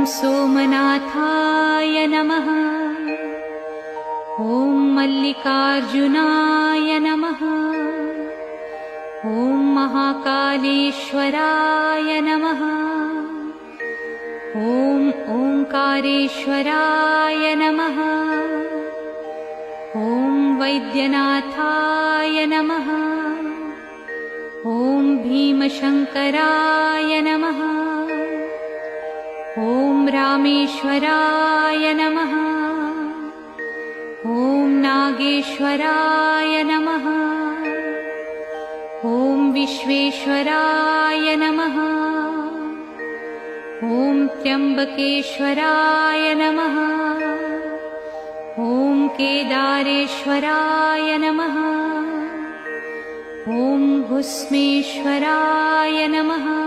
सोमनाथाय नमः। ॐ मल्लिकार्जुनाय नमः। ॐ महाकालेश्वराय नमः। ॐ ओंकारेश्वराय नमः। ॐ वैद्यनाथाय नमः। ॐ भीमशंकराय नमः। ॐ रामेश्वराय नमः। ॐ नागेश्वराय नमः। ॐ विश्वेश्वराय नमः। ॐ त्र्यंबकेश्वराय नमः। ॐ केदारेश्वराय नमः। ॐ भुस्मेश्वराय नमः।